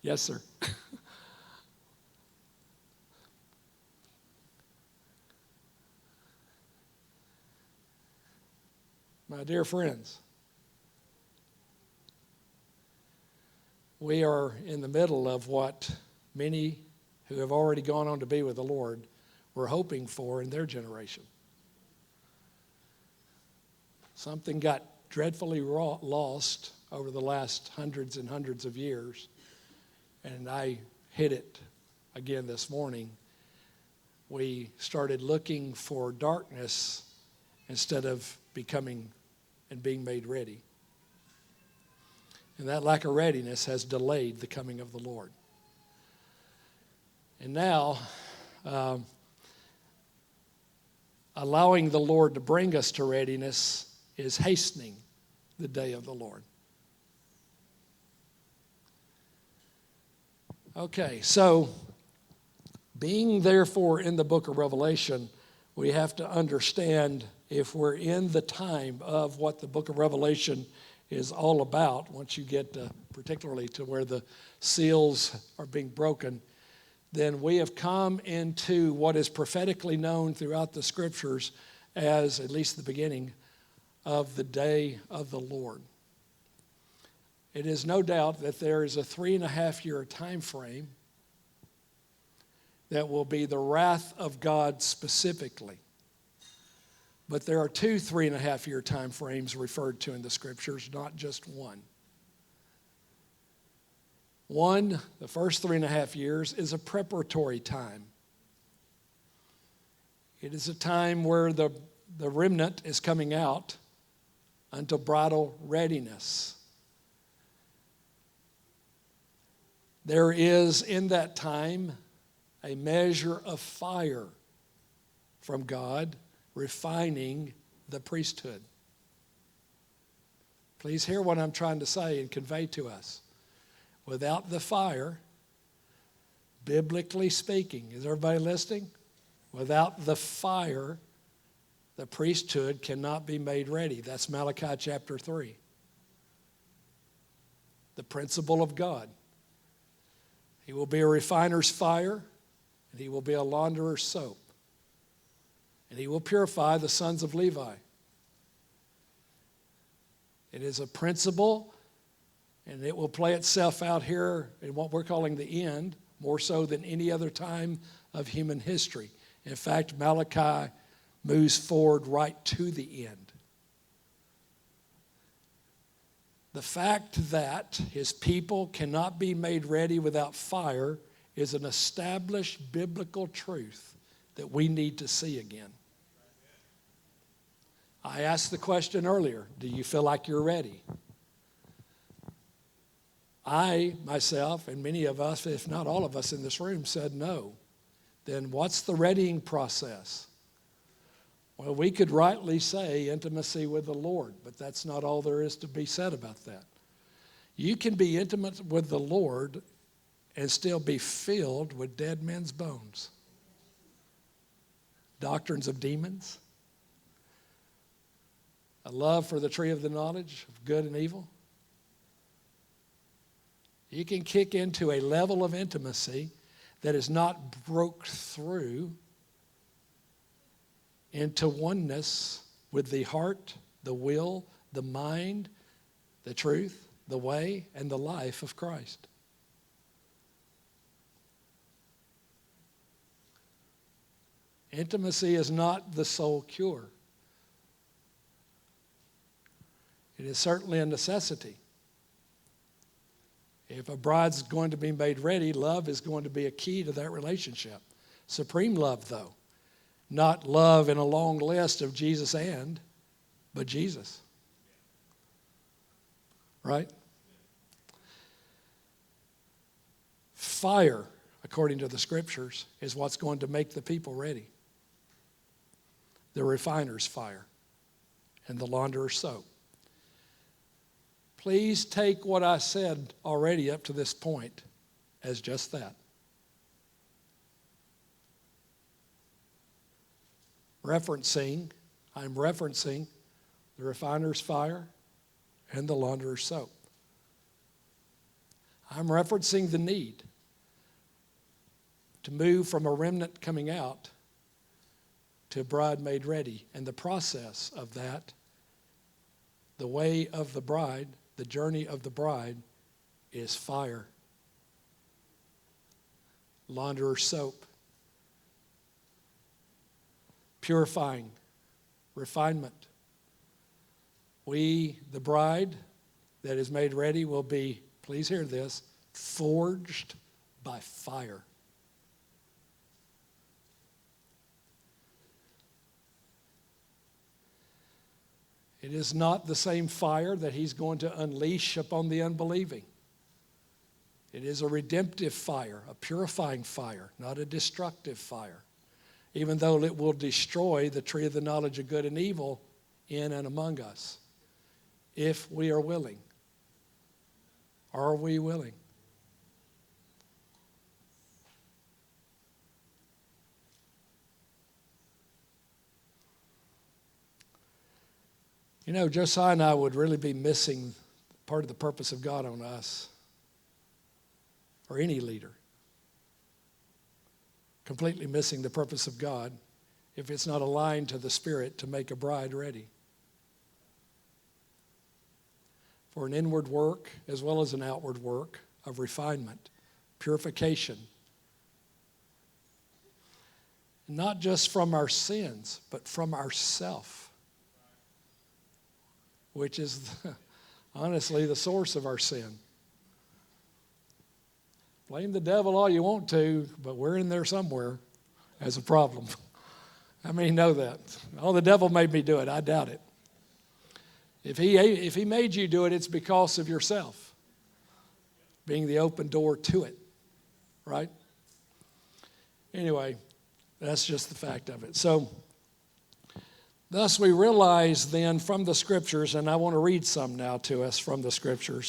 Yes, sir. My dear friends, we are in the middle of what many who have already gone on to be with the Lord were hoping for in their generation. Something got dreadfully lost over the last hundreds and hundreds of years, and I hit it again this morning. We started looking for darkness instead of becoming and being made ready. And that lack of readiness has delayed the coming of the Lord. And now, allowing the Lord to bring us to readiness is hastening the day of the Lord. Okay, so being therefore in the book of Revelation, we have to understand if we're in the time of what the book of Revelation is all about. Once you get particularly to where the seals are being broken, then we have come into what is prophetically known throughout the scriptures as, at least the beginning, of the day of the Lord. It is no doubt that there is a 3.5-year time frame that will be the wrath of God specifically. But there are 2 3.5-year time frames referred to in the scriptures, not just one. One, the first 3.5 years, is a preparatory time. It is a time where the remnant is coming out unto bridal readiness. There is in that time a measure of fire from God refining the priesthood. Please hear what I'm trying to say and convey to us. Without the fire, biblically speaking, is everybody listening? Without the fire, the priesthood cannot be made ready. That's Malachi chapter 3. The principle of God. He will be a refiner's fire, and he will be a launderer's soap. And he will purify the sons of Levi. It is a principle, and it will play itself out here in what we're calling the end, more so than any other time of human history. In fact, Malachi moves forward right to the end. The fact that his people cannot be made ready without fire is an established biblical truth that we need to see again. I asked the question earlier, do you feel like you're ready? I, myself, and many of us, if not all of us in this room, said no. Then what's the readying process? Well, we could rightly say intimacy with the Lord, but that's not all there is to be said about that. You can be intimate with the Lord and still be filled with dead men's bones. Doctrines of demons, a love for the tree of the knowledge of good and evil. You can kick into a level of intimacy that is not broke through into oneness with the heart, the will, the mind, the truth, the way, and the life of Christ. Intimacy is not the sole cure. It is certainly a necessity. If a bride's going to be made ready, love is going to be a key to that relationship. Supreme love, though. Not love in a long list of Jesus but Jesus. Right? Fire, according to the scriptures, is what's going to make the people ready. The refiner's fire and the launderer's soap. Please take what I said already up to this point as just that. I'm referencing the refiner's fire and the launderer's soap. I'm referencing the need to move from a remnant coming out to a bride made ready. And the process of that, the way of the bride, the journey of the bride, is fire, launderer's soap, purifying, refinement. We, the bride that is made ready, will be, please hear this, forged by fire. It is not the same fire that he's going to unleash upon the unbelieving. It is a redemptive fire, a purifying fire, not a destructive fire. Even though it will destroy the tree of the knowledge of good and evil in and among us, if we are willing. Are we willing? You know, Josiah and I would really be missing part of the purpose of God on us, or any leader. Completely missing the purpose of God if it's not aligned to the Spirit to make a bride ready. For an inward work as well as an outward work of refinement, purification. Not just from our sins, but from ourself, which is honestly the source of our sin. Blame the devil all you want to, but we're in there somewhere as a problem. How many know that? Oh, the devil made me do it. I doubt it. If he made you do it, it's because of yourself being the open door to it, right? Anyway, that's just the fact of it. So, thus we realize then from the Scriptures, and I want to read some now to us from the Scriptures,